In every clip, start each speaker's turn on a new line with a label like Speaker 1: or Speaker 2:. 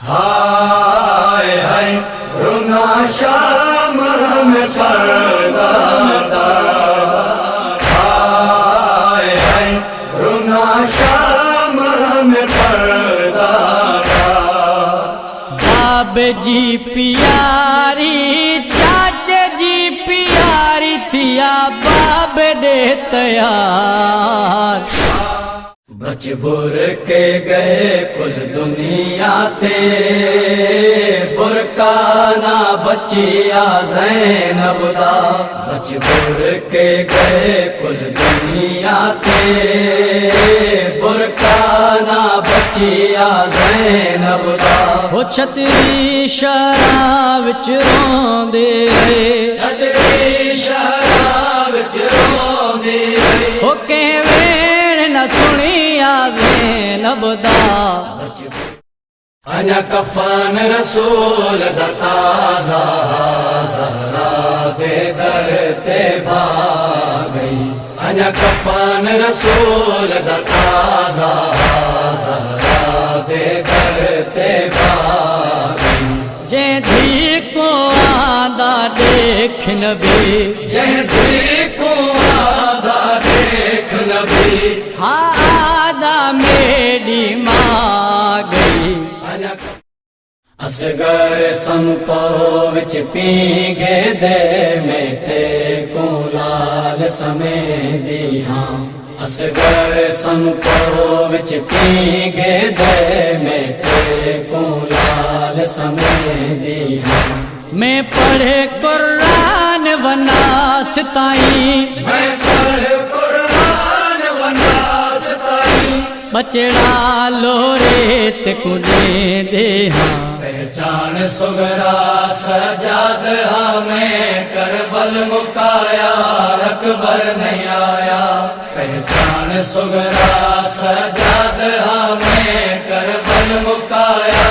Speaker 1: हाय हाय रुना शाम में पर्दा, हाय हाय रुना शाम में पर्दा।
Speaker 2: बाब जी प्यारी चाचे जी प्यारी थिया बाब दे तैयार।
Speaker 1: बच बुर के गए कुल दुनिया ते, बुरका ना बचिया ज़ैनब दा। बच बुर के गए कुल दुनिया ते, बुरका ना बचिया ज़ैनब दा।
Speaker 2: वो छतरी शराब विच रोंदे,
Speaker 1: छतरी शराब विच रोंदे,
Speaker 2: हो के न सुनिया ज़ैनब दा।
Speaker 1: अना कफन रसूल दा ताज़ा, ज़हरा दे दर ते भाग गई। अना कफन रसूल दा ताज़ा, ज़हरा दे दर ते भाग गई।
Speaker 2: जे धी को आदा देख नबी,
Speaker 1: जे धी को आदा देख नबी,
Speaker 2: आदा मेरी मां गई।
Speaker 1: असगर संतो विच पीगे दे में ते को लाल समय दिया। असगर संतो विच पीगे दे में ते को लाल समय दिया।
Speaker 2: मैं पढ़े कुरान वनास ताई,
Speaker 1: मैं पढ़े कुरान वनास ताई।
Speaker 2: बचड़ा लोरेत कुने दे हाँ।
Speaker 1: पहचान सुगरा सजाद हमें करबल मुकाया, अकबर नहीं आया। पहचान सुगरा सजाद हमें करबल मुकाया,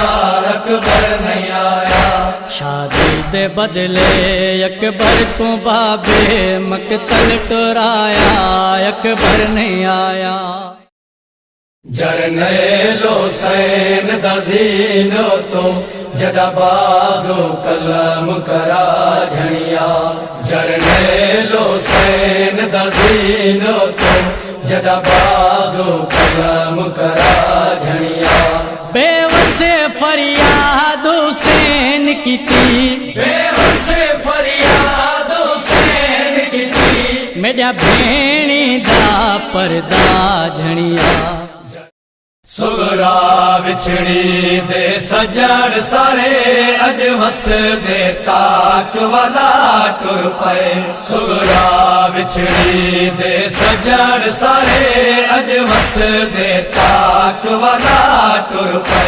Speaker 1: अकबर नहीं आया।
Speaker 2: शादी दे बदले अकबर को बाबे मकतल टुराया, अकबर नहीं आया।
Speaker 1: जरनेलो सैन दजीनो तो जदा बाजो कलम करा झणिया। जरनेलो सैन दजीनो तो जदा बाजो कलम करा झणिया।
Speaker 2: बेवसे फरियाद हुसैन की थी,
Speaker 1: बेवसे फरियाद हुसैन की थी।
Speaker 2: मेरा भेणी दा परदा झणिया।
Speaker 1: सुगरा विछड़ी दे सजन सारे, अज वस दे ताक वाला टुर पे। सुगरा विछड़ी दे सजन सारे, अज वस दे ताक वाला टुर पे।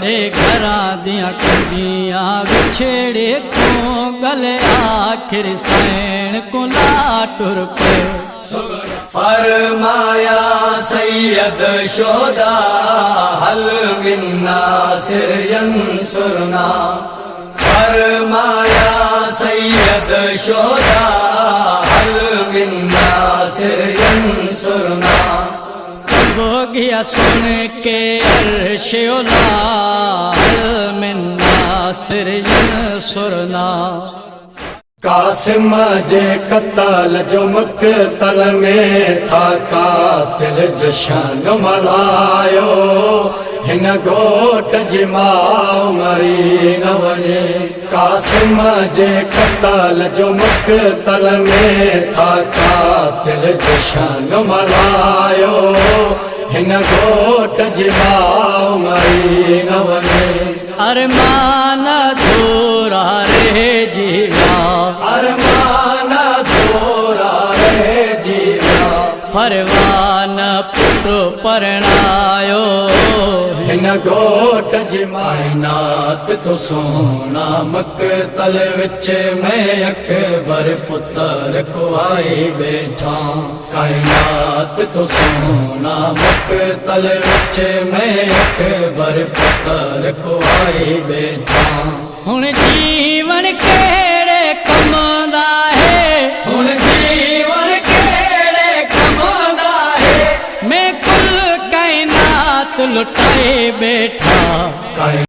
Speaker 2: दे घरा दिया कुंजियां विछड़े को गले आखिर सैन को ला टुर पे।
Speaker 1: फरमाया सैयद शोदा हल मिन नासिर यंसुरना। फरमाया सैयद शोदा हल मिन नासिर यंसुरना।
Speaker 2: वो गया सुन के अर्श उला, हल मिन नासिर यंसुरना।
Speaker 1: कासिम जे कत्ल जो मक़तल में था, कातिल जशन मल्हायो। हिन घोट जी माउ मरी न वञे। कासिम जे कत्ल जो मक़तल में था, कातिल जशन मल्हायो। हिन घोट जी माउ मरी न वञे।
Speaker 2: अरमान अधूरा रहे जीवा,
Speaker 1: अरमान अधूरा रहे जीवा।
Speaker 2: फरमान पुत्र परणायो।
Speaker 1: हिन घोट जी मायनात तो सोना मक़तल विच में अकबर पुत्र को आई बैठा। कायनात तो सोना मक़तल विच में अकबर पुत्र को आई बैठा।
Speaker 2: हुण जीवन केड़े कम दा है,
Speaker 1: हुण जीवन केड़े कम दा है।
Speaker 2: मैं कुल कायनात लुटाए बैठा।